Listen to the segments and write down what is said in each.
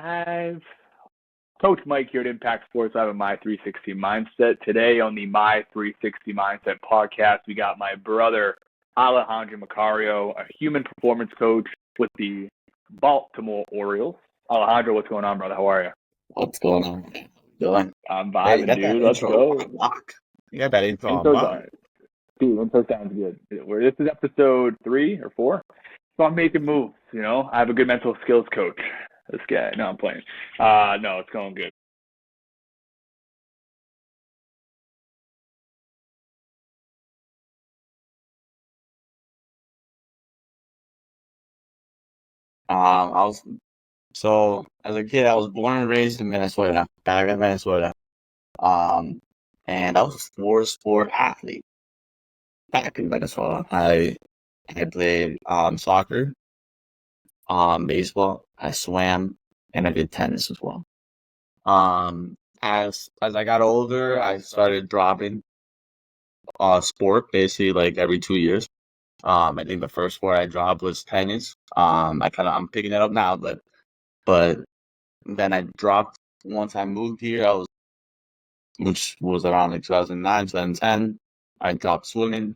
live. Coach Mike here at Impact Sports Live on My 360 Mindset. Today on the My 360 Mindset podcast, we got my brother, Alejandro Macario, a human performance coach with the Baltimore Orioles. Alejandro, what's going on, brother? How are you? What's going on? Doing? I'm Hey, you vibing, got that dude. Let's intro go. on lock. You got that intro on Intro's lock. on. Dude, intro sounds good. This is episode 3 or 4. So I'm making moves, you know. I have a good mental skills coach. This guy. No, I'm playing. No, it's going good. I was as a kid, I was born and raised in Minnesota, back in Minnesota. Um, and I was a sport athlete back in Minnesota. I played soccer, baseball. I swam, and I did tennis as well. As I got older, I started dropping sport basically like every 2 years. I think the first sport I dropped was tennis. I'm picking it up now, but then I dropped once I moved here. Which was around like 2009, 2010. I dropped swimming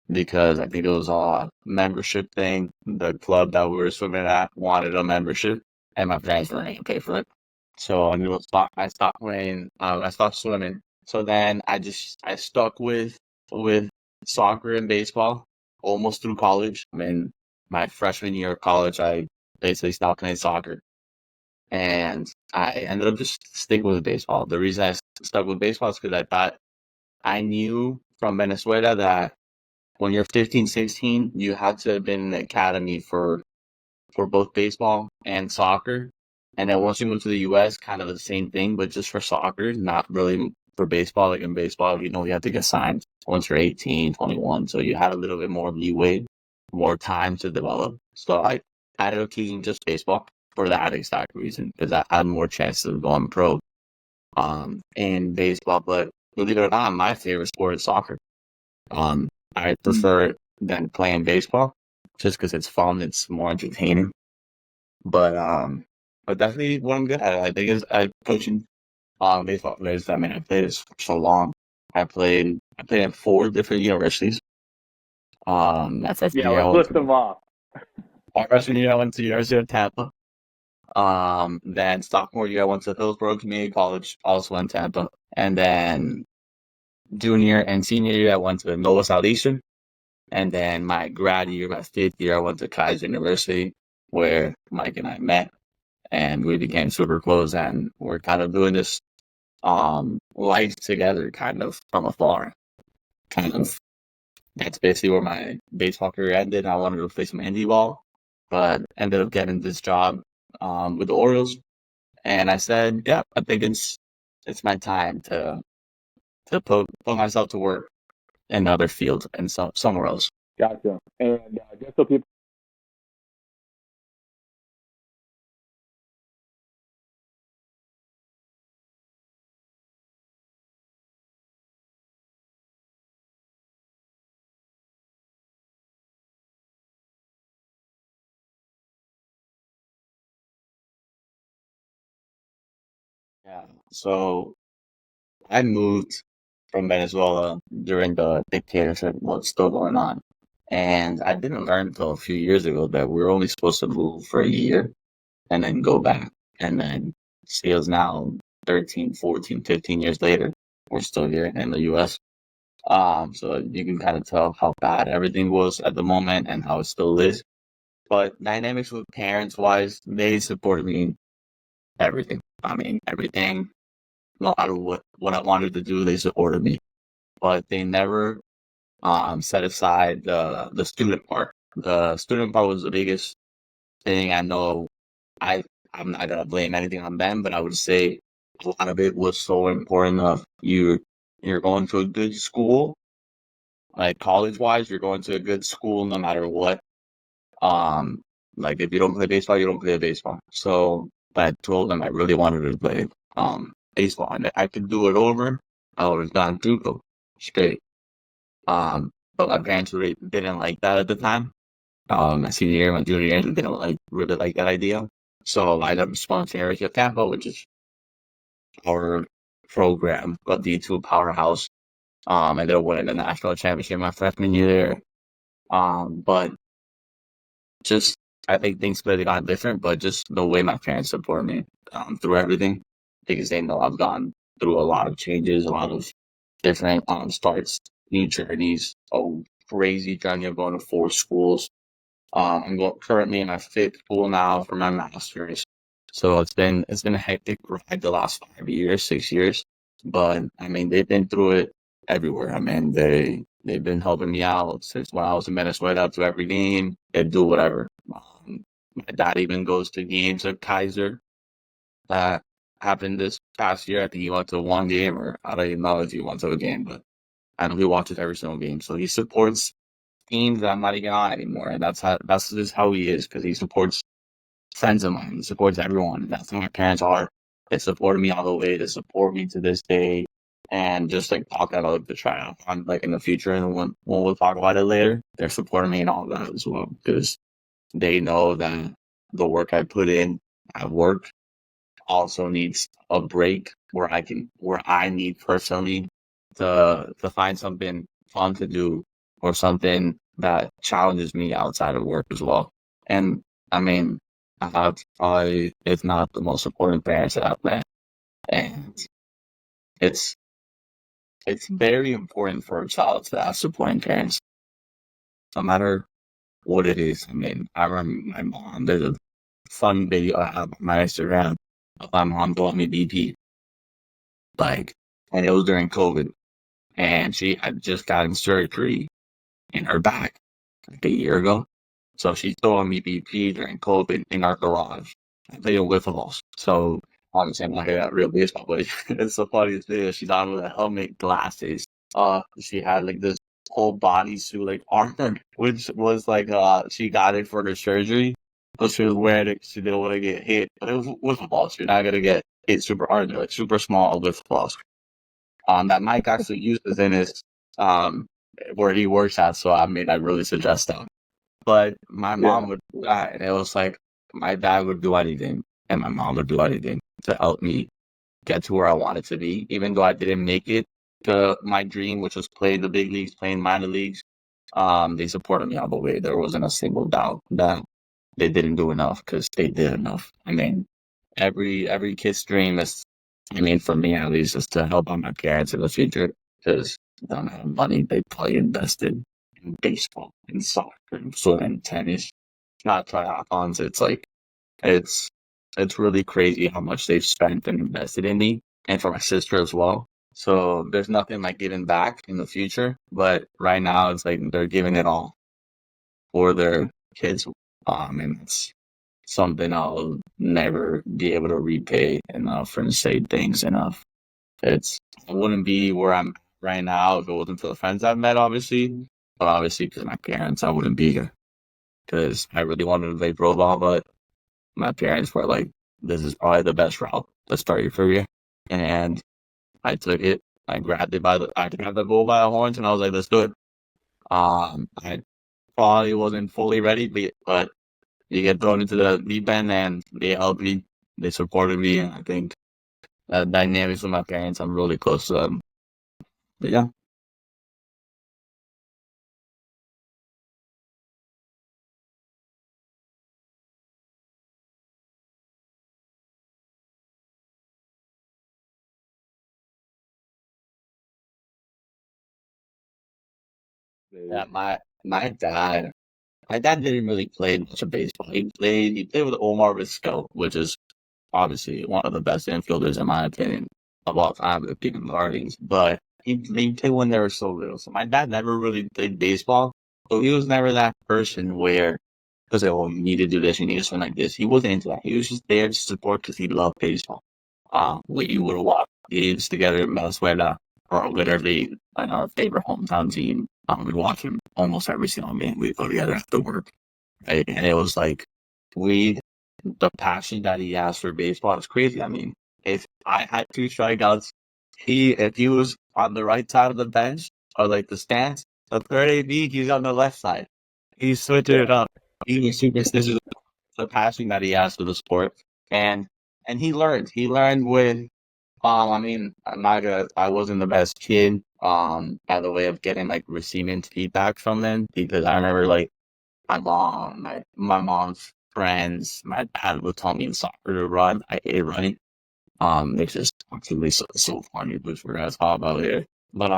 because I think it was a membership thing. The club that we were swimming at wanted a membership, and my parents weren't going to pay for it. So I stopped playing. I stopped swimming. So then I stuck with soccer and baseball almost through college. I mean, my freshman year of college, I basically stopped playing soccer, and I ended up just sticking with baseball. The reason I stuck with baseball is because I knew from Venezuela that when you're 15, 16, you had to have been in the academy for both baseball and soccer. And then once you move to the US, kind of the same thing, but just for soccer, not really for baseball. Like in baseball, you have to get signed once you're 18, 21. So you had a little bit more leeway, more time to develop. So I ended up choosing just baseball for that exact reason, because I had more chances of going pro in baseball. But believe it or not, my favorite sport is soccer. I prefer it than playing baseball just because it's fun, it's more entertaining. But definitely what I'm good at. I think is coaching baseball players. I mean, I played this for so long. I played at 4 different universities. My freshman Yeah, year I let's went list to them off. my freshman year I went to University of Tampa. Then sophomore year I went to Hillsborough Community College, also in Tampa. And then junior and senior year I went to Nova Southeastern. And then my grad year, my 5th year, I went to Chaves University, where Mike and I met, and we became super close, and we're kind of doing this life together, kind of from afar. Kind of That's basically where my baseball career ended. I wanted to play some indie ball, but ended up getting this job with the Orioles, and I said, yeah, I think it's my time to put myself to work in another field and somewhere else. Gotcha. And just so people. Yeah. So I moved from Venezuela during the dictatorship, what's still going on. And I didn't learn until a few years ago that we're only supposed to move for a year and then go back. And then see us now 13, 14, 15 years later, we're still here in the US. So you can kind of tell how bad everything was at the moment and how it still is. But dynamics with parents wise, they supported me in everything. I mean, everything, no matter what I wanted to do, they supported me. But they never set aside the student part. The student part was the biggest thing. I know I I'm not gonna blame anything on them, but I would say a lot of it was so important of you're going to a good school, like college wise, you're going to a good school no matter what. Um like if you don't play baseball, you don't play baseball. So but I told them I really wanted to play baseball and I could do it over. I would have gone through straight. But my parents really didn't like that at the time. My senior year, my junior year, they didn't really like that idea. So I ended up sponsoring at Tampa, which is our program, got D2 powerhouse. Ended up winning the national championship my freshman year. But just I think things could have gotten different, but just the way my parents support me through everything, because they know I've gone through a lot of changes, a lot of different starts, new journeys, a crazy journey of going to 4 schools. Currently in my 5th school now for my master's. So it's been a hectic ride the last 5 years, 6 years. But I mean they've been through it everywhere. I mean they've been helping me out since when I was in Venezuela to every game. They do whatever. My dad even goes to games at Kaiser. That happened this past year. I think he went to one game, or I don't even know if he went to a game, but I know he watches every single game. So he supports teams that I'm not even on anymore. And that's just how he is, because he supports friends of mine. He supports everyone. That's how my parents are. They supported me all the way. They support me to this day. And just like talking about the triathlon, like in the future, and when we'll talk about it later, they're supporting me in all that as well, because they know that the work I put in at work also needs a break where I need personally to find something fun to do, or something that challenges me outside of work as well. And I mean, I have probably, if not the most important parents out there. And it's it's very important for a child to have supporting parents, no matter what it is. I mean, I remember my mom, there's a fun video I have on my Instagram of my mom bought me BP, like, and it was during COVID, and she had just gotten surgery in her back like a year ago. So she's throwing me BP during COVID in our garage. I played a wiffle balls. So obviously I'm not hitting that real baseball, but it's the funniest thing. She's on with a helmet, glasses. She had like this whole bodysuit, like armor, which was like she got it for her surgery. So she was wearing it 'cause she didn't want to get hit. But it was wiffle balls. You're not gonna get hit super hard. They're like super small wiffle balls. That Mike actually uses in his um where he works at. So I mean, I really suggest that. But my Yeah. mom would do that, and it was like my dad would do anything, and my mom would do anything to help me get to where I wanted to be, even though I didn't make it to my dream, which was play the big leagues, playing minor leagues. They supported me all the way. There wasn't a single doubt that they didn't do enough, because they did enough. I mean, every kid's dream is, I mean, for me at least, is to help out my parents in the future, because they don't have money. They probably invested in baseball, in soccer, in swimming, tennis, not triathlons. It's like it's it's really crazy how much they've spent and invested in me, and for my sister as well. So there's nothing like giving back in the future, but right now it's like they're giving it all for their kids. And it's something I'll never be able to repay enough and say thanks enough. I wouldn't be where I'm at right now if it wasn't for the friends I've met, obviously. But obviously, because of my parents, I wouldn't be here. Because I really wanted to play pro ball, but my parents were like, "This is probably the best route. Let's start your career." And I took it. I grabbed the bull by the horns, and I was like, "Let's do it." I probably wasn't fully ready, but you get thrown into the deep end, and they helped me. They supported me, and I think that dynamics with my parents, I'm really close to them. But yeah. Yeah, my dad didn't really play much of baseball. He played with Omar Vizquel, which is obviously one of the best infielders in my opinion of all time, the Pekin Guardians. But they played when they were so little. So my dad never really played baseball. So he was never that person where, because oh, you need to do this, you need to swing like this. He wasn't into that. He was just there to support because he loved baseball. We would watch games together in Venezuela, or literally in our favorite hometown team. We watch him almost every single game. We go together after work, right? And it was like we, the passion that he has for baseball is crazy. I mean, if I had 2 strikeouts, if he was on the right side of the bench or like the stands, the third AB, he's on the left side. He's switching it Yeah. up. He was superstitious. the passion that he has for the sport, and he learned. He learned with I mean, I wasn't the best kid, by the way of getting like receiving feedback from them because I remember like my mom, my mom's friends, my dad would tell me in soccer to run. I hated running. It's just actually so funny, which we're gonna talk about later. But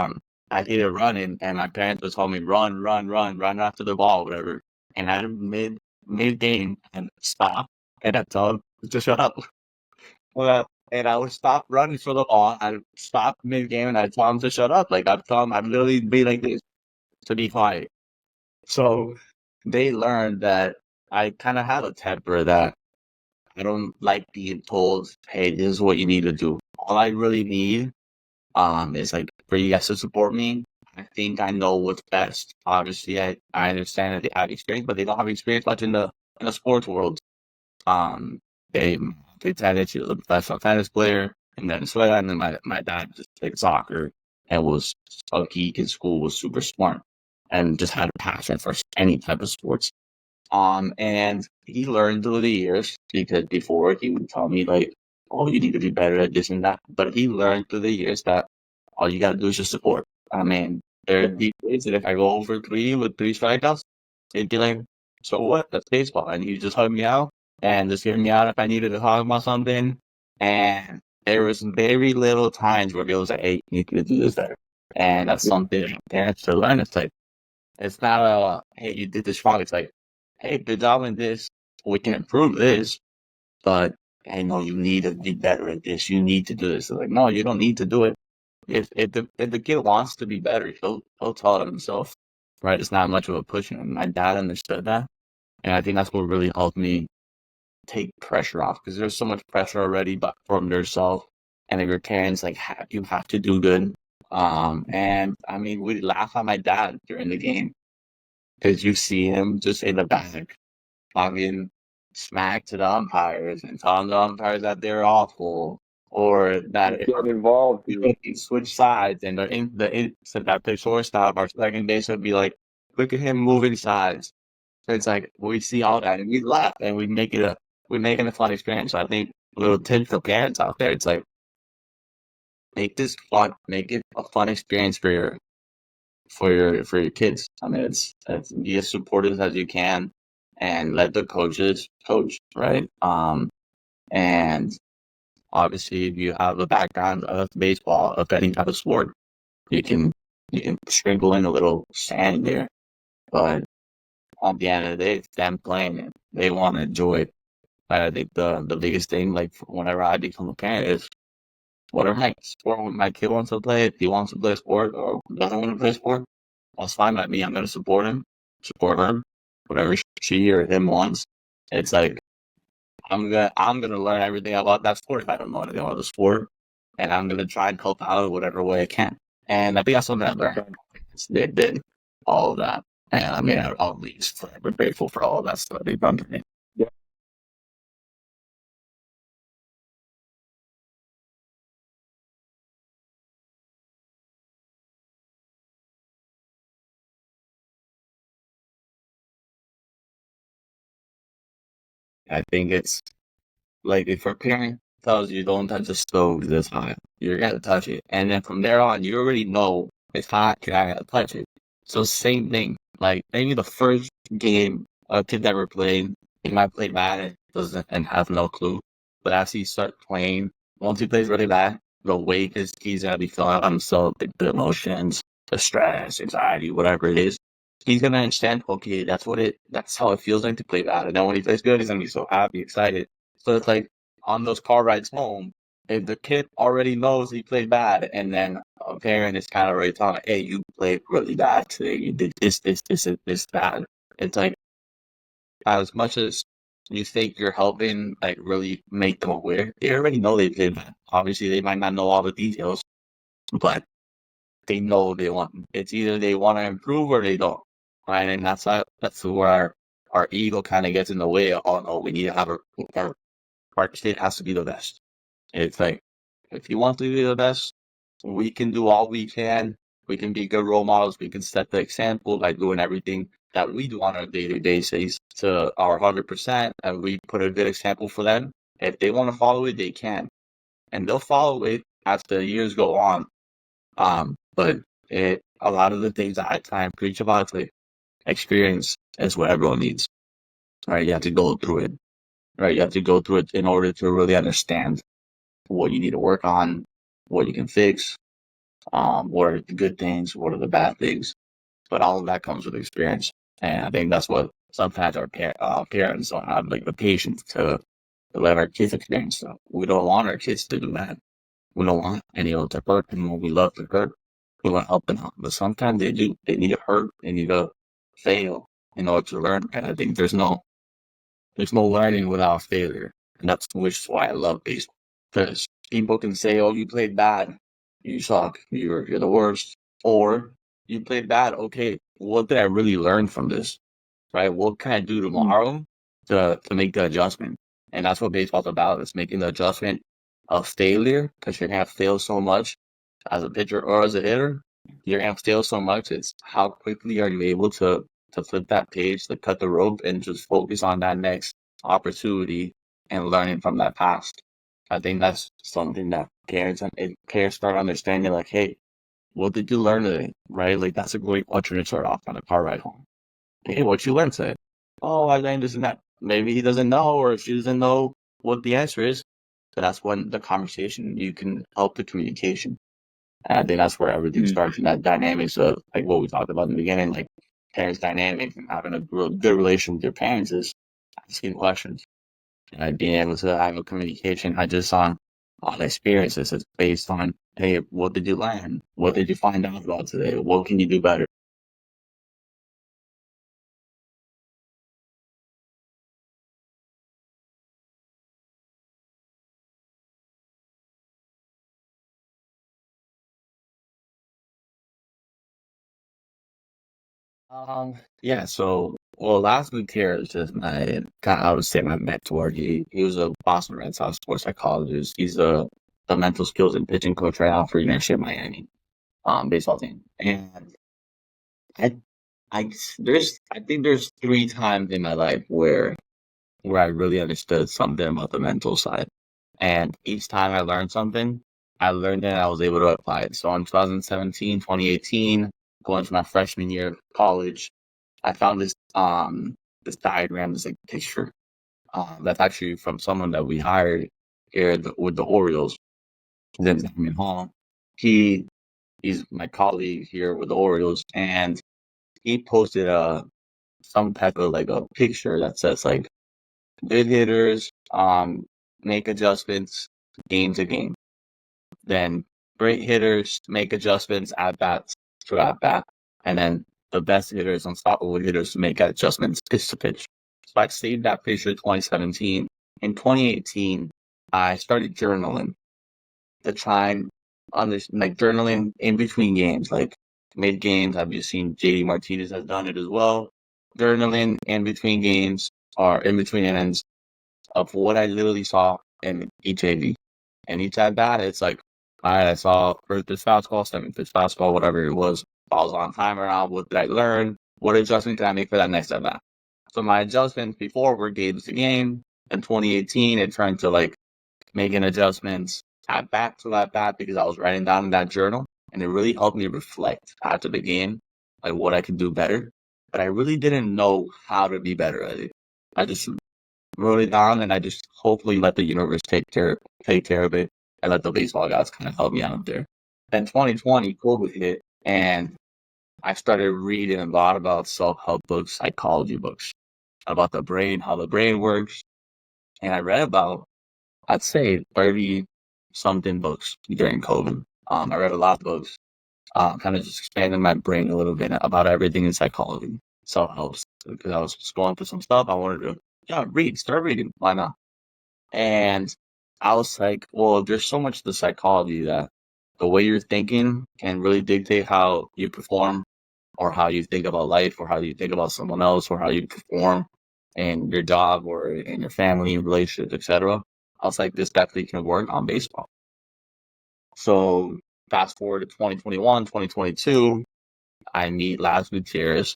I hated running, and my parents would tell me run after the ball, whatever. And I mid game and stop, and I tell them to shut up. Well, and I would stop running for the ball. I'd stop mid game, and I'd tell them to shut up. Like I'd tell them I'd literally be like this to be quiet. So they learned that I kind of have a temper that I don't like being told, "Hey, this is what you need to do." All I really need, is like for you guys to support me. I think I know what's best. Obviously, I understand that they have experience, but they don't have experience much in the sports world. Um, they they decided to a professional tennis player in Venezuela, and then my dad just played soccer and was a geek in school, was super smart, and just had a passion for any type of sports. And he learned through the years because before he would tell me like, "Oh, you need to be better at this and that," but he learned through the years that all you gotta do is just support. I mean, there are deep days that if I go over three with three strikeouts, he'd be like, "So what? That's baseball," and he'd just hug me out and just hear me out if I needed to talk about something. And there was very little times where he was like, "Hey, you need to do this better," and that's something that parents should learn. It's like it's not "Hey, you did this wrong." It's like, "Hey, good job in this. We can improve this, but I know you need to be better at this. You need to do this." It's like, no, you don't need to do it. If the kid wants to be better, he'll tell it himself, right? It's not much of a push. And my dad understood that, and I think that's what really helped me take pressure off because there's so much pressure already, but from yourself and if your parents like you have to do good. And I mean, we laugh at my dad during the game because you see him just in the back talking smack to the umpires and telling the umpires that they're awful or that Getting involved, dude. they switch sides and so that their shortstop, our second base would be like, "Look at him moving sides." So it's like we see all that and we laugh and we make it a fun experience. So I think a little tip for parents out there, it's like make this fun, make it a fun experience for for your kids. I mean, it's be as supportive as you can, and let the coaches coach, right? And obviously, if you have a background of baseball, of any type of sport, you can you can sprinkle in a little sand there. But at the end of the day, it's them playing it. They want to enjoy it. I think the biggest thing, like whenever I become a parent, is whatever my sport my kid wants to play. If he wants to play a sport or doesn't want to play a sport, that's fine by me. I'm gonna support him, support her, whatever she or him wants. It's like I'm gonna learn everything about that sport if I don't know anything about the sport, and I'm gonna try and help out in whatever way I can. And I think that's something I learned. They did all of that, and I mean I'll be forever grateful for all of that stuff they've done for me. Yeah. I think it's like if a parent tells you don't touch the stove this hot, you're gonna touch it. And then from there on, you already know it's hot, you're not gonna touch it. So same thing. Like maybe the first game a kid ever played, he might play bad and doesn't and have no clue. But as he starts playing, once he plays really bad, the weight is he's gonna be feeling on himself, the emotions, the stress, anxiety, whatever it is. He's gonna understand, okay, that's how it feels like to play bad. And then when he plays good, he's gonna be so happy, excited. So it's like on those car rides home, if the kid already knows he played bad, and then a parent is kind of already telling, "Hey, you played really bad today. You did and this bad." It's like as much as you think you're helping, like really make them aware, they already know they played bad. Obviously, they might not know all the details, but they know they want. It's either they want to improve or they don't, right? And that's where our ego kind of gets in the way. Oh no, we need to have our kid has to be the best. It's like, if you want to be the best, we can do all we can. We can be good role models. We can set the example by doing everything that we do on a daily basis to our 100%, and we put a good example for them. If they want to follow it, they can, and they'll follow it as the years go on. But a lot of the things that I try and preach about, like experience is what everyone needs, right? You have to go through it, right? You have to go through it in order to really understand what you need to work on, what you can fix, what are the good things, what are the bad things. But all of that comes with experience. And I think that's what sometimes our parents don't have, like the patience to let our kids experience. So we don't want our kids to do that. We don't want any of to hurt them. We love to hurt. We want to help them out. But sometimes they do. They need to hurt. They need to fail in order to learn. And I think there's no learning without failure. And that's which is why I love baseball. Because people can say, "Oh, you played bad. You suck. You're the worst." Or you played bad. Okay, what did I really learn from this? Right? What can I do tomorrow to make the adjustment? And that's what baseball's about, is making the adjustment of failure, because you're gonna fail so much as a pitcher or as a hitter. You're gonna fail so much. It's how quickly are you able to flip that page, to cut the rope, and just focus on that next opportunity and learning from that past. I think that's something that parents start understanding, like, hey, what did you learn today? Right? Like, that's a great question to start off on a car ride home. Hey, what you learned today? Oh, I learned this and that. Maybe he doesn't know, or she doesn't know what the answer is. So that's when the conversation, you can help the communication. And I think that's where everything Mm. starts in that dynamics of, like, what we talked about in the beginning, like parents dynamic and having a good relation with your parents is asking questions. And being able to have a communication, not just on experiences. It's based on, hey, what did you learn? What did you find out about today? What can you do better? Yeah, so, well, last week here is just I would say my mentor. He was a Boston Red Sox sports psychologist. He's the mental skills and pitching coach right now for University of Miami, baseball team. And I, I think there's three times in my life where I really understood something about the mental side. And each time I learned something, I learned it and I was able to apply it. So in 2017, 2018, going to my freshman year of college, I found this diagram, this like picture, that's actually from someone that we hired here with the Orioles. His name's Namin Hall. He he's my colleague here with the Orioles, and he posted some type of like a picture that says like good hitters make adjustments game to game. Then great hitters make adjustments at bats to at bat. And then the best hitters, unstoppable hitters, make adjustments pitch to pitch. So I saved that picture in 2017. In 2018, I started journaling to try and understand, like journaling in between games, like mid games. I've just seen JD Martinez has done it as well. Journaling in between games or in between innings of what I literally saw in each AV. And each at bat, it's like, all right, I saw first pitch fastball, second pitch fastball, whatever it was. Balls on timer now. What did I learn? What adjustment can I make for that next at bat? So my adjustments before were games to game. In 2018, and trying to like making adjustments at bat to at bat because I was writing down in that journal, and it really helped me reflect after the game, like what I could do better. But I really didn't know how to be better at it. I just wrote it down, and I just hopefully let the universe take care of it, and let the baseball guys kind of help me out there. Then 2020, COVID hit, and I started reading a lot about self-help books, psychology books, about the brain, how the brain works. And I read about, I'd say, 30 something books during COVID. I read a lot of books, kind of just expanding my brain a little bit about everything in psychology, self-help, because I was just going through some stuff. I wanted to, yeah, start reading. Why not? And I was like, well, there's so much to psychology that the way you're thinking can really dictate how you perform, or how you think about life, or how you think about someone else, or how you perform in your job or in your family, relationships, etc. I was like, this definitely can work on baseball. So fast forward to 2021, 2022, I meet Las Gutierrez.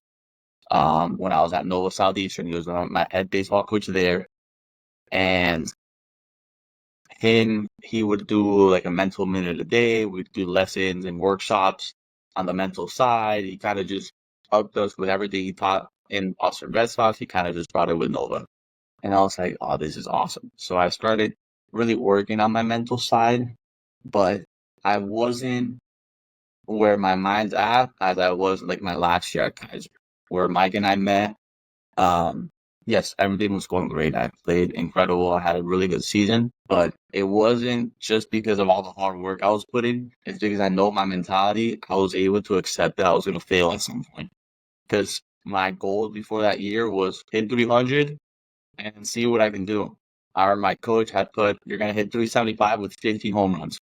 when I was at Nova Southeastern. He was my head baseball coach there. And he would do like a mental minute a day. We'd do lessons and workshops on the mental side. He kind of just helped us with everything he taught in Boston Red Sox. He kind of just brought it with Nova. And I was like, oh, this is awesome. So I started really working on my mental side, but I wasn't where my mind's at as I was like my last year at Kaiser, where Mike and I met. Um, yes, everything was going great. I played incredible. I had a really good season, but it wasn't just because of all the hard work I was putting. It's because I know my mentality. I was able to accept that I was going to fail at some point. Because my goal before that year was hit 300 and see what I can do. My coach had put, you're going to hit 375 with 15 home runs.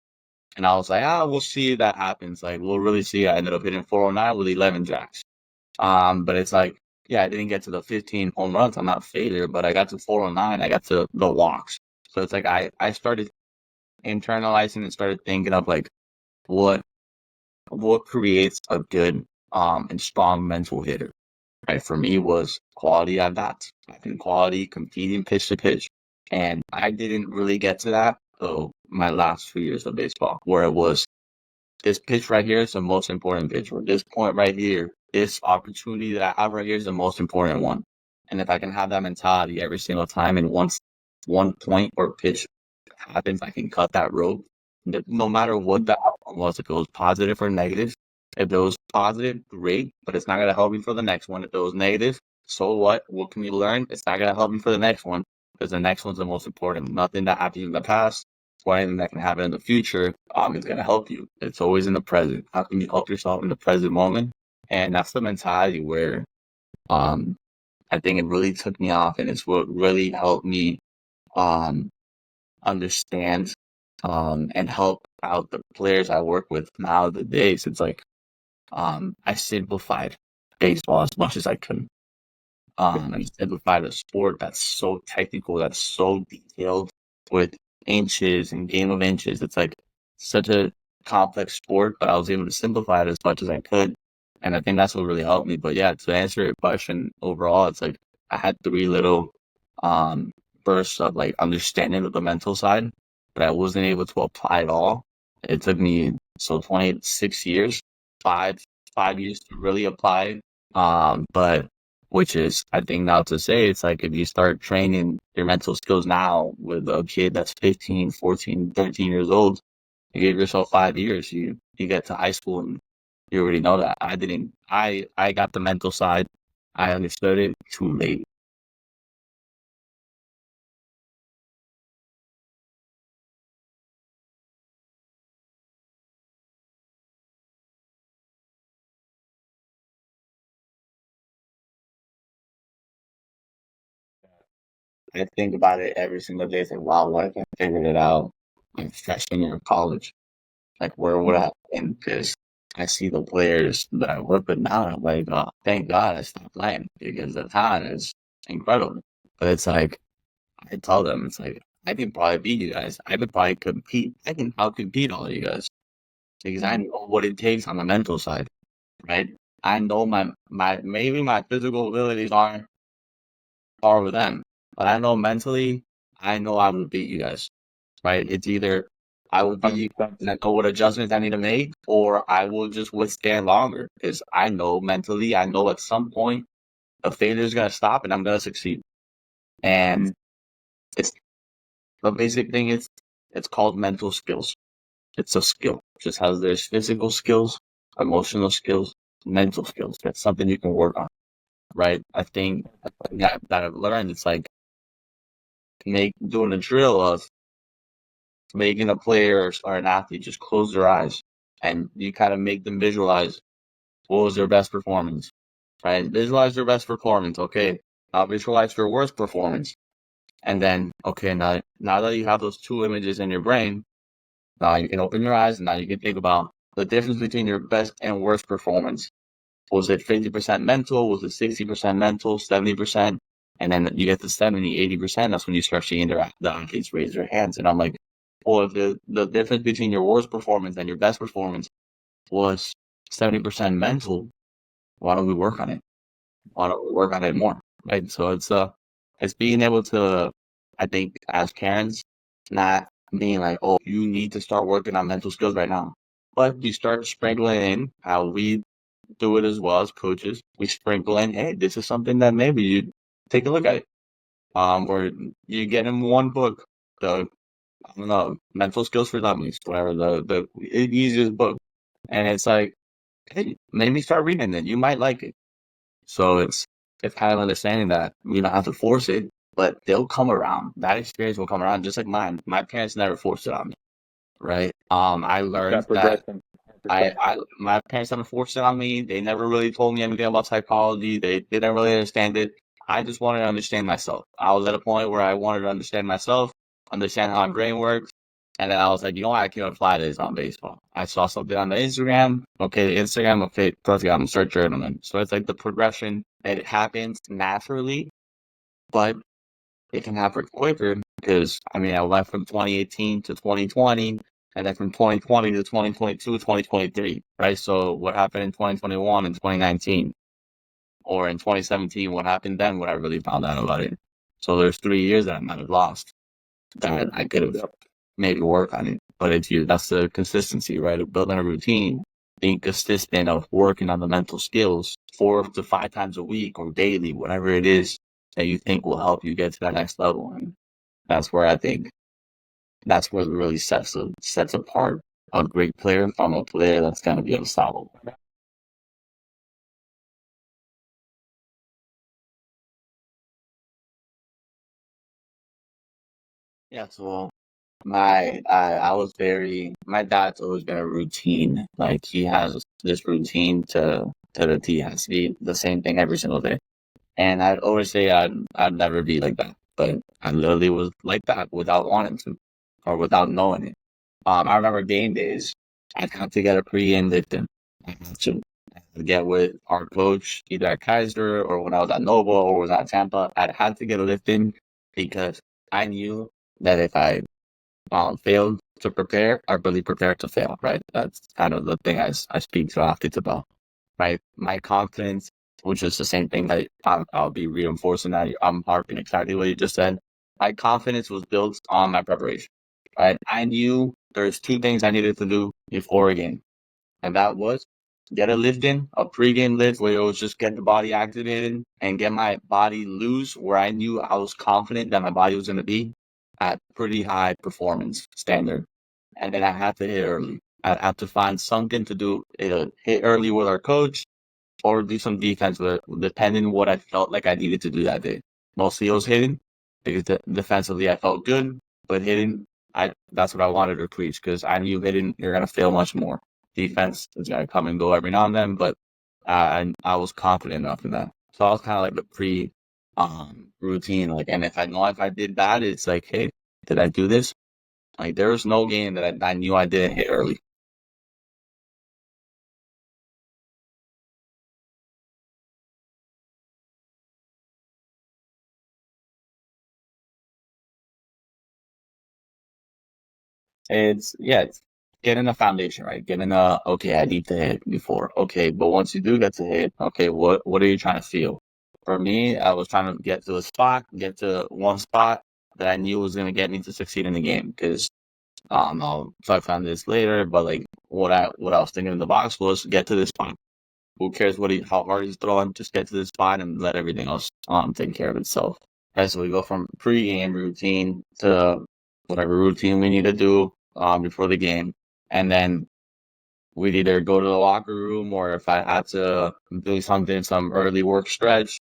And I was like, we'll see if that happens. Like, we'll really see. I ended up hitting 409 with 11 jacks. But it's like, yeah, I didn't get to the 15 home runs. I'm not a failure, but I got to 409. I got to the walks. So it's like I started internalizing and started thinking of like what creates a good and strong mental hitter. Right, for me was quality at bats, having quality, competing pitch to pitch, and I didn't really get to that until my last 2 years of baseball, where it was this pitch right here is the most important pitch, or this point right here, this opportunity that I have right here is the most important one. And if I can have that mentality every single time, and once one point or pitch happens, I can cut that rope. No matter what the outcome was, if it was positive or negative. If it was positive, great, but it's not going to help me for the next one. If it was negative, so what? What can we learn? It's not going to help me for the next one, because the next one's the most important. Nothing that happened in the past or anything that can happen in the future is going to help you. It's always in the present. How can you help yourself in the present moment? And that's the mentality where um, I think it really took me off, and it's what really helped me um, understand and help out the players I work with nowadays. It's like I simplified baseball as much as I could. And simplified a sport that's so technical, that's so detailed with inches and game of inches. It's like such a complex sport, but I was able to simplify it as much as I could. And I think that's what really helped me. But yeah, to answer your question overall, it's like I had three little um bursts of like understanding of the mental side, but I wasn't able to apply it all. It took me 26 years, five 5 years to really apply. But which is, I think now to say, it's like if you start training your mental skills now with a kid that's 15, 14, 13 years old, you give yourself 5 years, you get to high school and you already know that. I didn't, I got the mental side. I understood it too late. I think about it every single day. Think, wow, what if I figured it out in freshman year of college? Like, where would I have been? Because I see the players that I work with now, and I'm like, oh, thank God I stopped playing, because the talent is incredible. But it's like, I tell them, it's like, I can probably beat you guys. I could probably compete. I can out-compete all of you guys, because I know what it takes on the mental side, right? I know maybe my physical abilities aren't par with them, but I know mentally, I know I will beat you guys, right? It's either I will beat you 100%. and I know what adjustments I need to make, or I will just withstand longer, because I know mentally, I know at some point a failure is going to stop and I'm going to succeed. And it's the basic thing is it's called mental skills. It's a skill, just as there's physical skills, emotional skills, mental skills. That's something you can work on, right? I think that I've learned, it's like doing a drill of making a player or an athlete just close their eyes, and you kind of make them visualize what was their best performance, right? Visualize their best performance. Okay. Now visualize their worst performance. And then, okay, now that you have those two images in your brain, now you can open your eyes and now you can think about the difference between your best and worst performance. Was it 50% mental? Was it 60% mental, 70%? And then you get to 70, 80%. That's when you start seeing the athletes raise their hands. And I'm like, well, if the difference between your worst performance and your best performance was 70% mental, why don't we work on it? want to work on it more, right? So it's being able to, I think, as parents, not being like, oh, you need to start working on mental skills right now, but you start sprinkling in how we do it as well as coaches. We sprinkle in, hey, this is something that maybe you take a look at. Or you get in one book, the I don't know, mental skills for dummies, whatever the easiest book, and it's like, hey, maybe start reading it. You might like it. So it's kind of understanding that you don't have to force it, but they'll come around. That experience will come around, just like mine. My parents never forced it on me, right? I It's learned that that progression. 100%. my parents never forced it on me. They never really told me anything about psychology. They didn't really understand it. I just wanted to understand myself. I was at a point where I wanted to understand myself, understand how my brain works. And then I was like, you know what? I can apply this on baseball. I saw something on the Instagram. Okay, Instagram. Okay, perfect. I'm gonna start journaling. So it's like the progression. It happens naturally, but it can happen quicker because I mean I went from 2018 to 2020 and then from 2020 to 2022, 2023, right? So what happened in 2021 and 2019 or in 2017, what happened then when I really found out about it? So there's 3 years that I might have lost that I could have Yep. maybe worked on it. But that's the consistency, right? Of building a routine, being consistent of working on the mental skills 4 to 5 times a week or daily, whatever it is that you think will help you get to that next level. And that's where I think that's what really sets apart a great player from a player that's going to be unstoppable. Yeah, so I was my dad's always been a routine. Like he has this routine to the T. Has to be the same thing every single day. And I'd always say I'd never be like that. But I literally was like that without wanting to or without knowing it. I remember game days. I'd have to get a pregame lifting. I had to get with our coach, either at Kaiser or when I was at Nova or was at Tampa. I'd had to get a lifting because I knew that if I failed to prepare, are really prepared to fail, right? That's kind of the thing I speak to athletes about, right? My confidence, which is the same thing that I'll be reinforcing that I'm harping exactly what you just said. My confidence was built on my preparation, right? I knew there's two things I needed to do before a game, and that was get a lift in, a pregame lift where it was just get the body activated and get my body loose where I knew I was confident that my body was going to be at pretty high performance standard. And then I had to hit early. I had to find something to do, either hit early with our coach or do some defense with it, depending on what I felt like I needed to do that day. Mostly it was hitting because defensively I felt good, but hitting, that's what I wanted to preach because I knew hitting, you're going to fail much more. Defense is going to come and go every now and then, but I was confident enough in that. So I was kind of like the routine. Like, and if I know if I did bad, it's like, hey, did I do this? Like, there was no game that I knew I didn't hit early. It's getting a foundation, right? Getting okay, I need to hit before. Okay, but once you do get to hit, okay, what are you trying to feel? For me, I was trying to get to a spot, get to one spot that I knew was going to get me to succeed in the game. Because I'll talk on this later, but like what I was thinking in the box was get to this spot. Who cares how hard he's throwing? Just get to this spot and let everything else take care of itself. Right, so we go from pre-game routine to whatever routine we need to do before the game, and then we'd either go to the locker room or if I had to do something, some early work stretch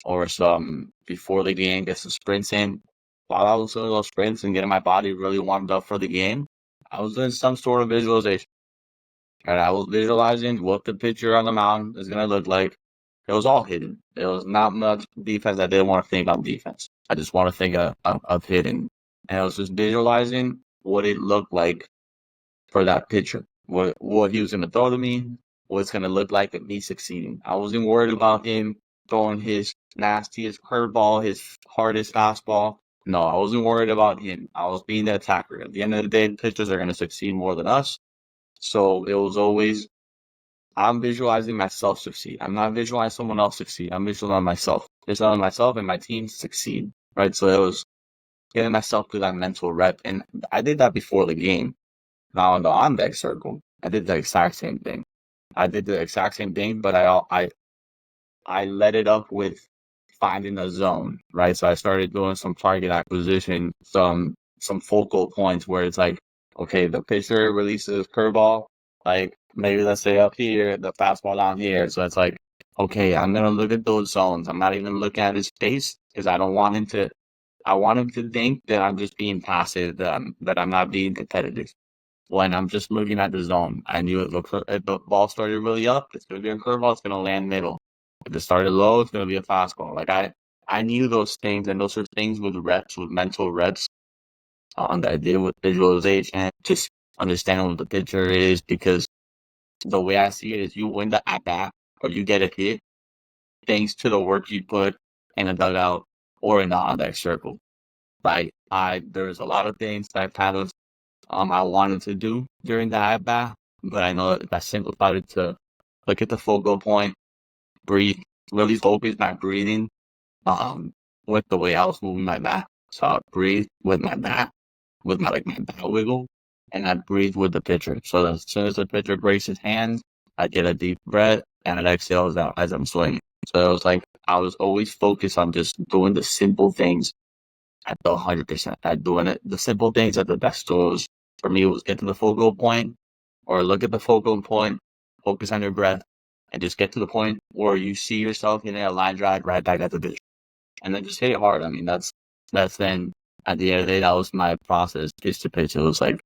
or some before the game, get some sprints in. While I was doing those sprints and getting my body really warmed up for the game, I was doing some sort of visualization. And I was visualizing what the pitcher on the mound is going to look like. It was all hidden. It was not much defense. I didn't want to think about defense. I just want to think of hitting. And I was just visualizing what it looked like for that pitcher. What he was going to throw to me, what it's going to look like at me succeeding. I wasn't worried about him throwing his nastiest curveball, his hardest fastball. No, I wasn't worried about him. I was being the attacker. At the end of the day, pitchers are going to succeed more than us. So it was always I'm visualizing myself succeed. I'm not visualizing someone else succeed. I'm visualizing myself. Visualizing myself and my team succeed. Right. So it was getting myself to that mental rep. And I did that before the game. Now in the on deck circle, I did the exact same thing. I did the exact same thing, but I led it up with finding a zone, right? So I started doing some target acquisition, some focal points where it's like, okay, the pitcher releases curveball, like maybe let's say up here, the fastball down here. So it's like, okay, I'm gonna look at those zones. I'm not even looking at his face because I don't want him to. I want him to think that I'm just being passive, that I'm not being competitive. When I'm just looking at the zone, I knew if the ball started really up, it's going to be a curveball, it's going to land middle. If it started low, it's going to be a fastball. Like I knew those things, and those are things with reps, with mental reps, that I did with visualization, just understanding what the pitcher is, because the way I see it is you win the at bat or you get a hit thanks to the work you put in a dugout or in the on deck circle. Like there's a lot of things that I kind of I wanted to do during the at bat, but I know that I simplified it to look at the focal point, breathe, really focus my breathing, um, with the way I was moving my bat. So I breathe with my bat, with my bat wiggle, and I breathe with the pitcher. So as soon as the pitcher breaks his hands, I get a deep breath and it exhales out as I'm swinging. So it was like I was always focused on just doing the simple things at the 100%. At doing it, the simple things at the best. So it was, for me, it was get to the focal point or look at the focal point, focus on your breath, and just get to the point where you see yourself hitting a line drive right back at the pitch. And then just hit it hard. I mean, that's then at the end of the day, that was my process, pitch to pitch. It was like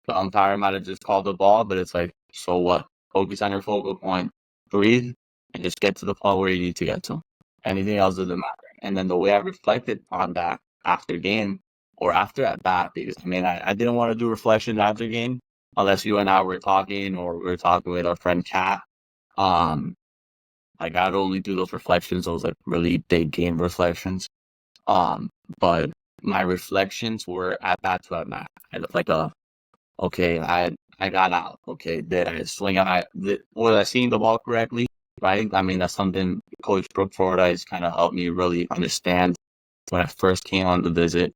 the umpire might have just called the ball, but it's like, so what? Focus on your focal point, breathe, and just get to the point where you need to get to. Anything else doesn't matter. And then the way I reflected on that after game or after at bat, because I mean, I didn't want to do reflections after game unless you and I were talking or we were talking with our friend Kat. Um, like I'd only do those reflections, those like really big game reflections. Um, but my reflections were at bat to at bat. I looked like a okay, I got out. Okay, did I swing? Was I seeing the ball correctly? Right. I mean, that's something Coach Brooke Fordyce kind of helped me really understand when I first came on the visit.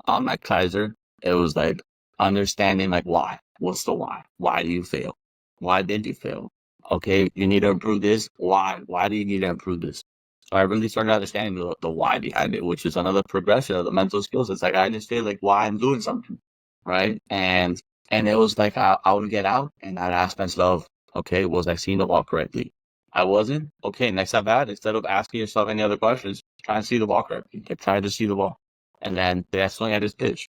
At Kaiser, it was like understanding like why. What's the why? Why do you fail? Why did you fail? Okay, you need to improve this. Why? Why do you need to improve this? So I really started understanding the why behind it, which is another progression of the mental skills. It's like I understand like why I'm doing something, right? And it was like I would get out and I'd ask myself, okay, was I seeing the ball correctly? I wasn't. Okay, next at bat, instead of asking yourself any other questions, try and see the ball correctly. Like, try to see the ball. And then did I swing at his pitch?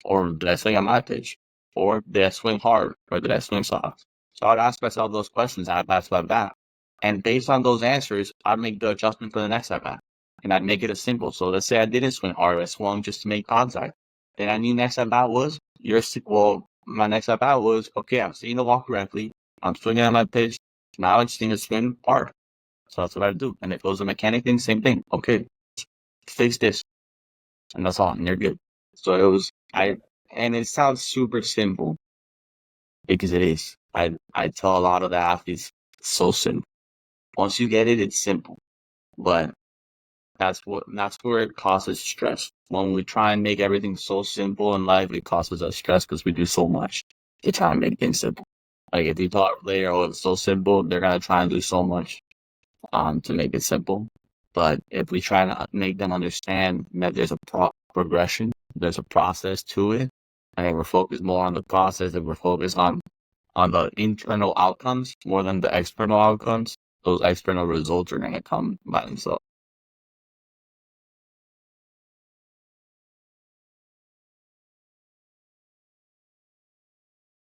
Or did I swing at my pitch? Or did I swing hard? Or did I swing soft? So I'd ask myself those questions at bat to at bat. And based on those answers, I'd make the adjustment for the next at bat. And I'd make it as simple. So let's say I didn't swing hard, I swung just to make contact. Then I knew next at bat was my next at bat was okay, I'm seeing the ball correctly. I'm swinging at my pitch. Now I just need to swing hard. So that's what I do. And if it was a mechanic thing, same thing. Okay, fix this. And that's all. And you're good. So and it sounds super simple because it is. I tell a lot of the athletes, it's so simple. Once you get it, it's simple. But that's where it causes stress. When we try and make everything so simple in life, it causes us stress because we do so much to try and make things simple. Like if you tell a player, oh, it's so simple, they're gonna try and do so much to make it simple. But if we try to make them understand that there's a progression, there's a process to it, and we're focused more on the process, and we're focused on the internal outcomes more than the external outcomes, those external results are gonna come by themselves.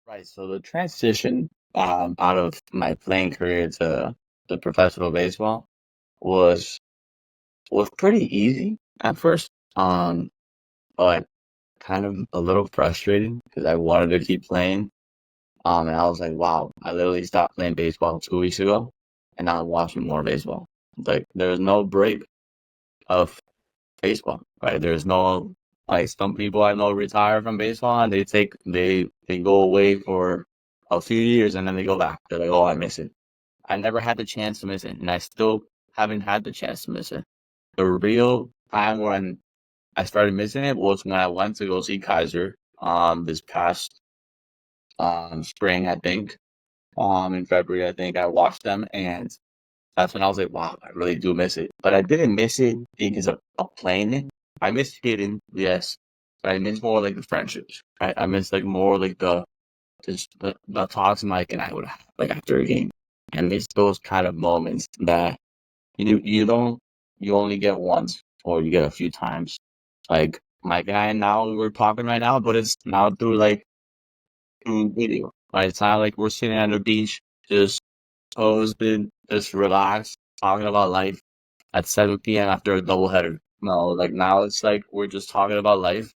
Right. So the transition out of my playing career to the professional baseball was was pretty easy at first. But kind of a little frustrating because I wanted to keep playing. And I was like, wow, I literally stopped playing baseball 2 weeks ago, and now I'm watching more baseball. Like, there's no break of baseball, right? There's no like some people I know retire from baseball and they go away for a few years and then they go back. They're like, oh, I miss it. I never had the chance to miss it, and I still haven't had the chance to miss it. The real time when I started missing it was when I went to go see Kaiser this past spring, I think. In February, I think I watched them, and that's when I was like, wow, I really do miss it. But I didn't miss it because of playing it. I miss hitting, yes, but I miss more like the friendships. I miss like more like the talks Mike and I would have like after a game. I miss those kind of moments that you only get once or you get a few times. Like my guy now we're talking right now, but it's now through video. Right? It's not like we're sitting on the beach just posted, just relaxed, talking about life at 7 p.m. after a doubleheader. No, like now it's like we're just talking about life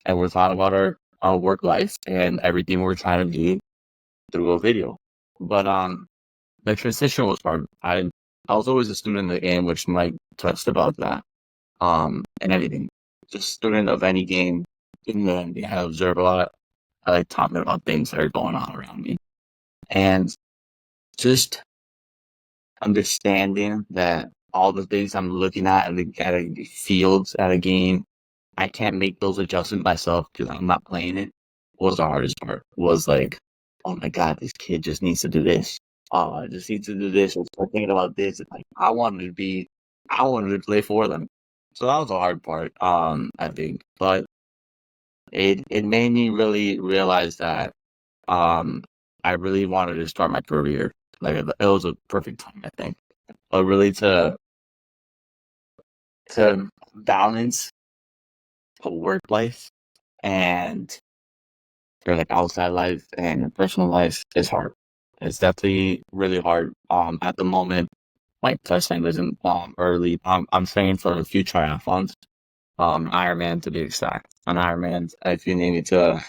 and we're talking about our work life and everything we're trying to do through a video. But the transition was hard. I was always a student in the game, which Mike touched about that. And anything. Just student of any game in the NBA. I observe a lot. I like talking about things that are going on around me. And just understanding that all the things I'm looking at the fields at a game, I can't make those adjustments myself because I'm not playing it. Was the hardest part. Was like, oh my god, this kid just needs to do this. Oh, I just need to do this. Or start thinking about this. And like, I wanted to play for them. So that was the hard part. I think, but it made me really realize that I really wanted to start my career. Like it was a perfect time, I think. But really to balance a work life and your like outside life and your personal life is hard. It's definitely really hard. At the moment, my testing isn't early. I'm training for a few triathlons. Ironman to be exact. An Ironman, if you need me to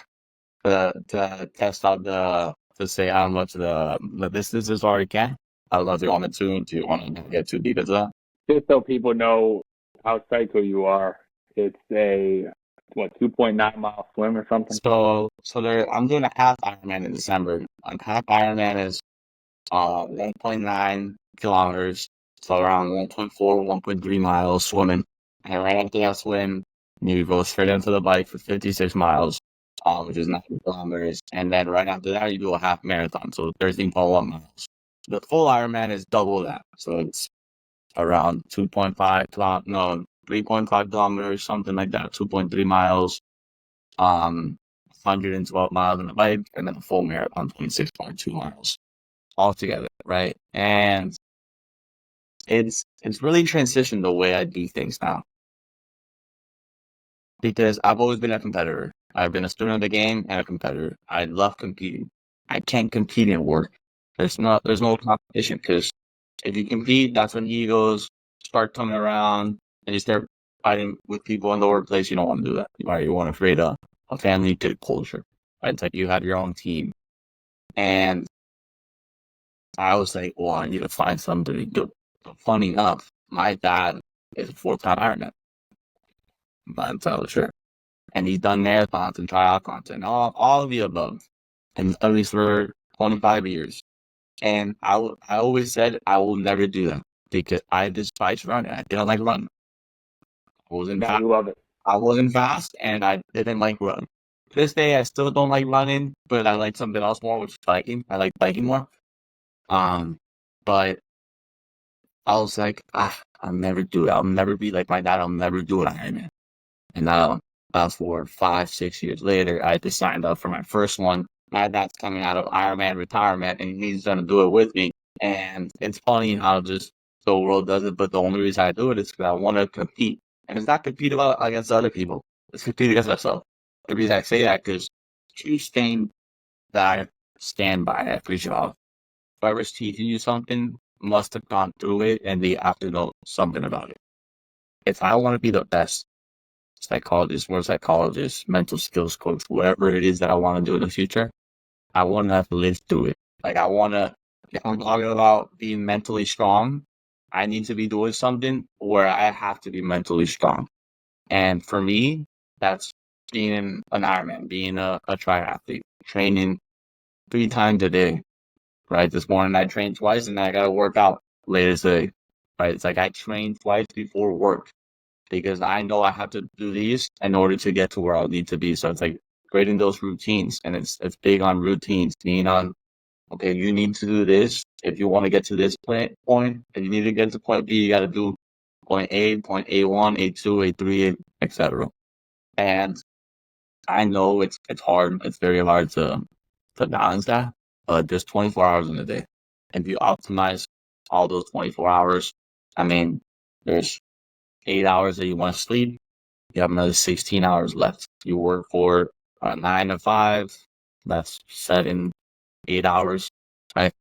test out to say how much the distance is already can. I love you on it too. Do you want to get too deep into that? Just so people know how psycho you are, it's a 2.9 mile swim or something. I'm doing a half Ironman in December. A half Ironman is 1.9 kilometers, so around 1.4, 1.3 miles swimming. And right after that swim, you go straight into the bike for 56 miles, which is 9 kilometers. And then right after that, you do a half marathon, so 13.1 miles. The full Ironman is double that, so it's around 3.5 kilometers, something like that, 2.3 miles, 112 miles on the bike, and then a full marathon, 26.2 miles altogether, right? And it's really transitioned the way I do things now because I've always been a competitor. I've been a student of the game and a competitor. I love competing. I can't compete in work. There's no competition because if you compete, that's when egos start coming around and you start fighting with people in the workplace. You don't want to do that. Right? You want to create a family type culture. Right? It's like you have your own team. And I was like, well, I need to find something to do. Funny enough, my dad is a 4-time Ironman. I'm totally sure. And he's done marathons and triathlons and all of the above. And he's done these for 25 years. And I always said I will never do that because I despise running. I didn't like running. I wasn't I fast. love it. I wasn't fast and I didn't like running. To this day, I still don't like running, but I like something else more, which is biking. I like biking more. But I was like, I'll never do it. I'll never be like my dad. I'll never do an Ironman. And now, fast forward 5, 6 years later, I just signed up for my first one. My dad's coming out of Ironman retirement, and he's gonna do it with me. And it's funny how just the world does it, but the only reason I do it is because I want to compete. And it's not compete against other people. It's compete against myself. The reason I say that because two things that I stand by every job. Whoever's teaching you something must have gone through it and they have to know something about it. If I want to be the best psychologist, more psychologist, mental skills coach, whatever it is that I want to do in the future, I want to have lived through it. Like if I'm talking about being mentally strong, I need to be doing something where I have to be mentally strong. And for me, that's being an Ironman, being a triathlete, training 3 times a day, right? This morning I trained twice and I got to work out later today, right? It's like I train twice before work because I know I have to do these in order to get to where I need to be. So it's like creating those routines, and it's big on routines, being on, okay, you need to do this. If you want to get to this point, if you need to get to point B, you got to do point A, point A1, A2, A3, etc. And I know it's hard. It's very hard to balance that. But there's 24 hours in a day. If you optimize all those 24 hours, I mean, there's 8 hours that you want to sleep. You have another 16 hours left. You work for 9 to 5. That's 7, 8 hours, right?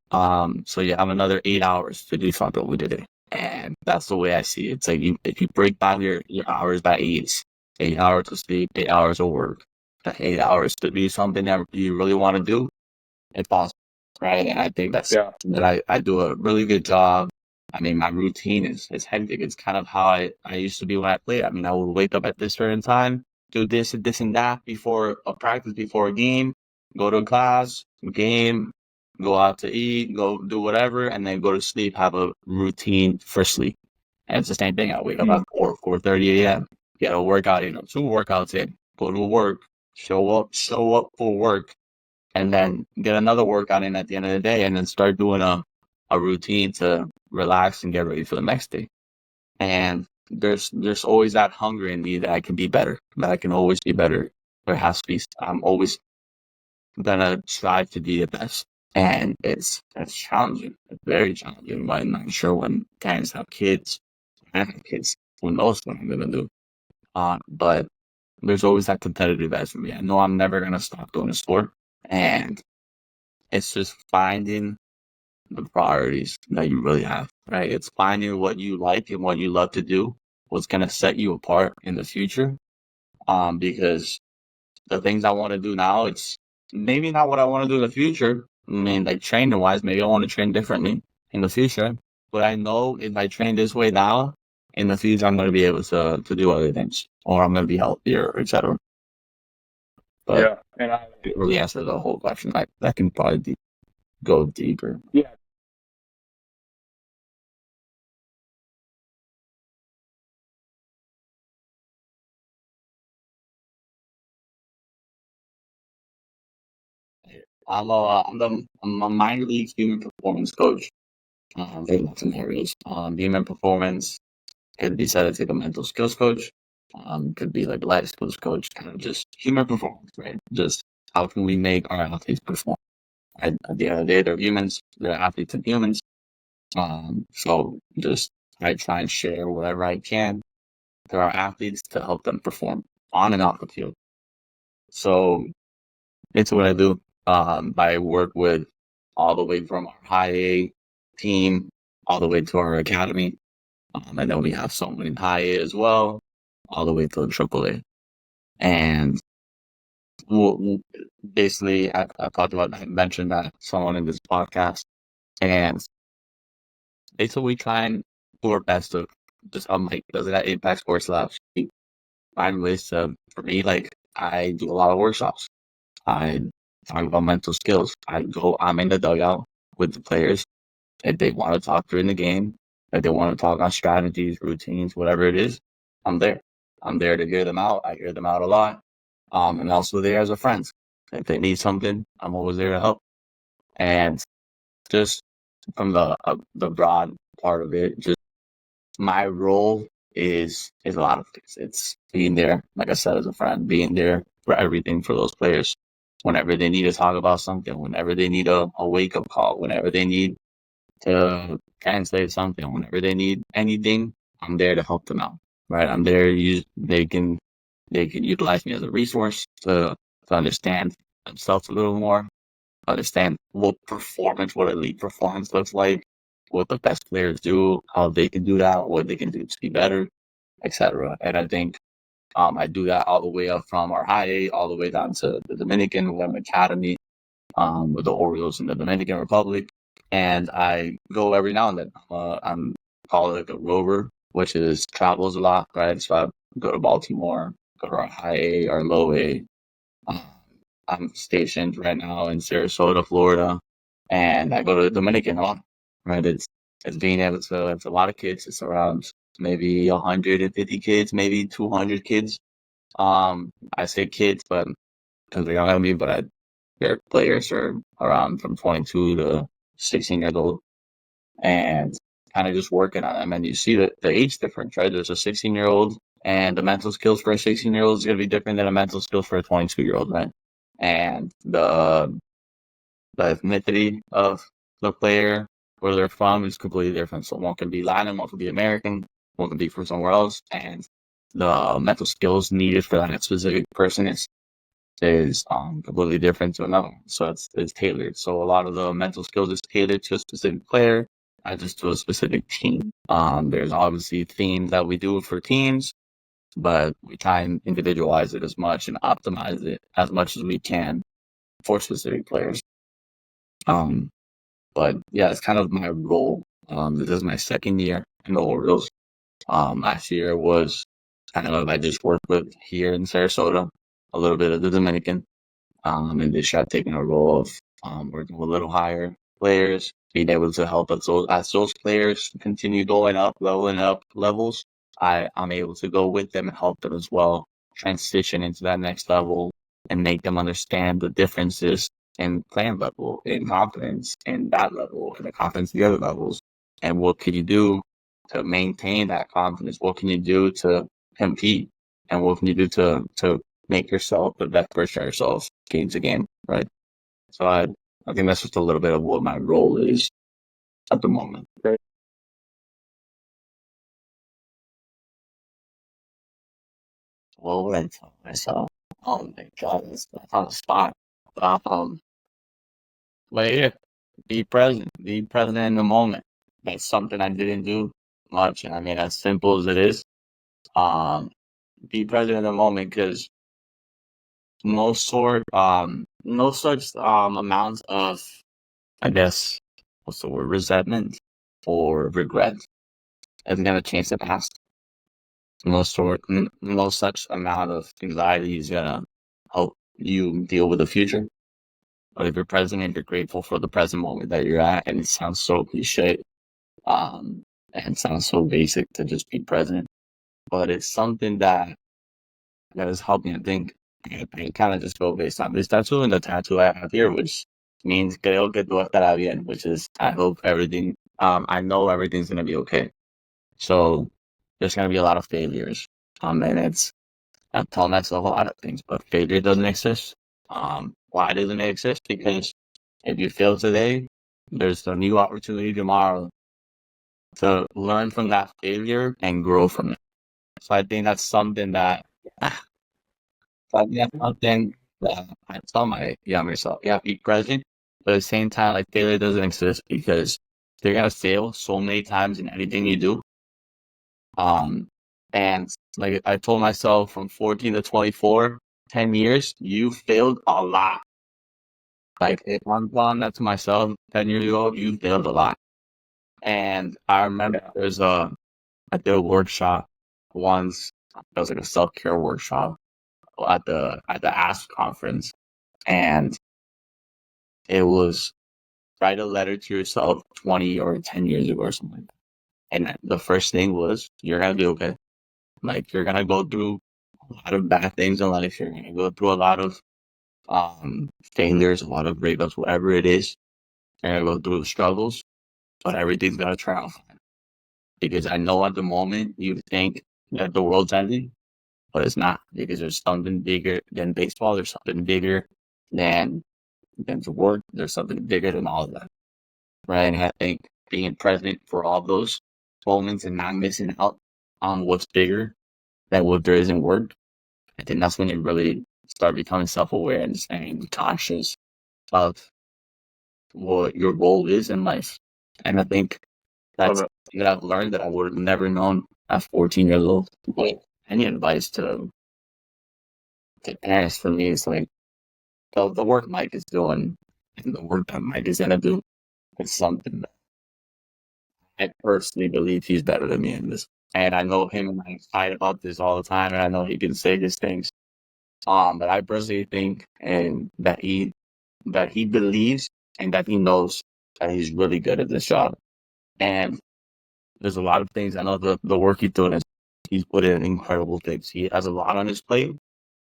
So you have another 8 hours to do something with it. And that's the way I see it. It's like if you break down your hours by 8 hours to sleep, 8 hours of work, 8 hours to do something that you really want to do, it's possible, right? And I think that I do a really good job. I mean, my routine is hectic. It's kind of how I used to be when I played. I mean, I would wake up at this certain time, do this and this and that before a practice, before a game, go to class, game, go out to eat, go do whatever, and then go to sleep, have a routine for sleep. And it's the same thing. I wake up at 4:30 a.m., get a workout in, 2 workouts in, go to work, show up for work, and then get another workout in at the end of the day, and then start doing a routine to relax and get ready for the next day. And there's always that hunger in me that I can be better, that I can always be better. There has to be. I'm always gonna try to be the best, and it's challenging. It's very challenging. But I'm not sure when parents have kids, I have kids, who knows what I'm gonna do. But there's always that competitive edge for me. I know I'm never gonna stop doing the sport, and it's just finding the priorities that you really have, right? It's finding what you like and what you love to do, what's going to set you apart in the future. Because the things I want to do now, it's maybe not what I want to do in the future. I mean, like training wise, maybe I want to train differently in the future. But I know if I train this way now, in the future, I'm going to be able to do other things, or I'm going to be healthier, etc. But and I it really answer the whole question. That can probably go deeper. yeah. I'm a minor league human performance coach. For the Baltimore Orioles. Human performance could be said as like a mental skills coach. Could be like a life skills coach. Kind of just human performance, right? Just how can we make our athletes perform? At the end of the day, they're humans. They're athletes and humans. So just I try and share whatever I can to our athletes to help them perform on and off the field. So it's what I do. I work with all the way from our high A team all the way to our academy. And then we have someone in high A as well, all the way to triple A. And basically, I mentioned that someone in this podcast. And basically, we try and do our best to just, like, does that impact sports labs? Find ways to, for me, like, I do a lot of workshops. I talk about mental skills. I'm in the dugout with the players. If they want to talk during the game, if they want to talk on strategies, routines, whatever it is, I'm there. I'm there to hear them out. I hear them out a lot. And also there as a friend. If they need something, I'm always there to help. And just from the broad part of it, just my role is a lot of things. It's being there, like I said, as a friend, being there for everything for those players. Whenever they need to talk about something, whenever they need a wake up call, whenever they need to translate something, whenever they need anything, I'm there to help them out. Right? I'm there. They can utilize me as a resource to understand themselves a little more, understand what elite performance looks like, what the best players do, how they can do that, what they can do to be better, etc. And I think I do that all the way up from our high A all the way down to the Dominican Academy, with the Orioles in the Dominican Republic. And I go every now and then. I'm called like a rover, which is travels a lot, right? So I go to Baltimore, go to our high A, our low A. Um, I'm stationed right now in Sarasota, Florida, and I go to the Dominican a lot. Right, it's being able to. It's a lot of kids. It's around maybe 150 kids, maybe 200 kids. I say kids, but because they're younger than me, but their players are around from 22 to 16 years old, and kind of just working on them. And you see the age difference, right? There's a 16-year-old, and the mental skills for a 16-year-old is going to be different than a mental skills for a 22-year-old, right? And the ethnicity of the player, where they're from, is completely different. So one can be Latin, one can be American, one can be from somewhere else, and the mental skills needed for that specific person is completely different to another one. So it's tailored. So a lot of the mental skills is tailored to a specific player, not just to a specific team. There's obviously themes that we do for teams, but we try and individualize it as much and optimize it as much as we can for specific players. But yeah, it's kind of my role. This is my second year in the Orioles. Last year was kind of I just worked with here in Sarasota, a little bit of the Dominican. And this year I've taken a role of working with a little higher players, being able to help us as those players continue going up, leveling up levels. I'm able to go with them and help them as well transition into that next level and make them understand the differences in playing level, in confidence, in that level, and the confidence in the other levels. And what can you do to maintain that confidence? What can you do to compete? And what can you do to make yourself the best version of yourself game to game, right? So I think that's just a little bit of what my role is at the moment. Okay. Well, then tell myself, oh my God, that's on the spot. Um, but yeah, be present in the moment. That's something I didn't do much. And I mean, as simple as it is, um, be present in the moment because no such amounts of, I guess, what's the word, resentment or regret isn't gonna change the past. No such amount of anxiety is gonna help you deal with the future. But if you're present and you're grateful for the present moment that you're at, and it sounds so cliche, and it sounds so basic to just be present, but it's something that has helped me, I think. I kind of just go based on this tattoo and the tattoo I have here, which means creo que todo estará bien, which is I hope everything, I know everything's gonna be okay. So there's gonna be a lot of failures. And I'm telling myself a lot of things, but failure doesn't exist. Why doesn't it exist? Because if you fail today, there's a new opportunity tomorrow to learn from that failure and grow from it. So I think that's something that, I tell my younger self, yeah, be present, but at the same time, like failure doesn't exist because you're gonna fail so many times in anything you do. Um, and like I told myself from 14 to 24, 10 years, you failed a lot. Like if I'm telling that to myself 10 years ago, you failed a lot. And I remember I did a workshop once. It was like a self-care workshop at the ASP conference. And it was write a letter to yourself 20 or 10 years ago or something. And the first thing was, you're gonna be okay. Like you're gonna go through a lot of bad things in life. You're gonna go through a lot of failures, a lot of breakups, whatever it is. You're gonna go through the struggles, but everything's gonna turn out fine. Because I know at the moment you think that the world's ending, but it's not. Because there's something bigger than baseball. There's something bigger than the work. There's something bigger than all of that, right? And I think being present for all those moments and not missing out on what's bigger than what there is in work, I think that's when you really start becoming self-aware and conscious of what your goal is in life. And I think that's Love it. something that I've learned that I would have never known at 14 years old. But any advice to parents for me is like the work Mike is doing and the work that Mike is gonna do is something that I personally believe he's better than me in this. And I know him and I fight about this all the time, and I know he can say his things. But I personally think and that he believes and that he knows that he's really good at this job. And there's a lot of things. I know the work he's doing is he's put in incredible things. He has a lot on his plate,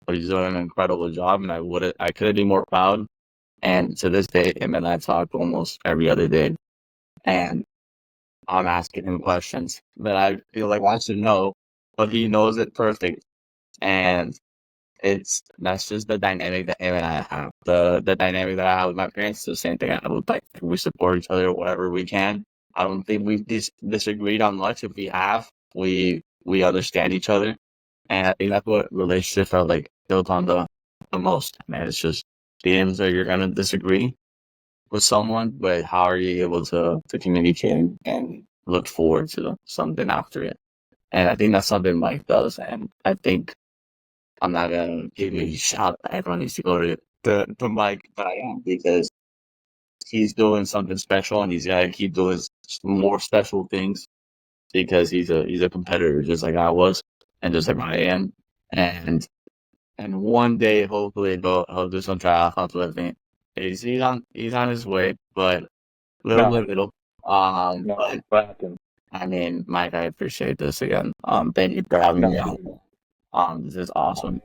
but he's doing an incredible job. And I couldn't be more proud. And to this day, him and I talk almost every other day. And I'm asking him questions that I feel like wants to know, but he knows it perfect. And that's just the dynamic that him and I have. The dynamic that I have with my parents, the same thing I have with like we support each other wherever we can. I don't think we've disagreed on much. If we have, we understand each other, and I think that's what relationships are like built on the most. Man, it's just being that you're gonna disagree with someone, but how are you able to communicate and look forward to something after it? And I think that's something Mike does, and I think I'm not gonna give a shout. Everyone needs to go to Mike, but I am because he's doing something special, and he's gotta keep doing more special things because he's a competitor just like I was, and just like I am, and one day hopefully he'll do some triathlons with me. He's on his way, but little by No, little. no, But what happened? I mean, Mike, I appreciate this again. Thank you for having me No, on. This is awesome.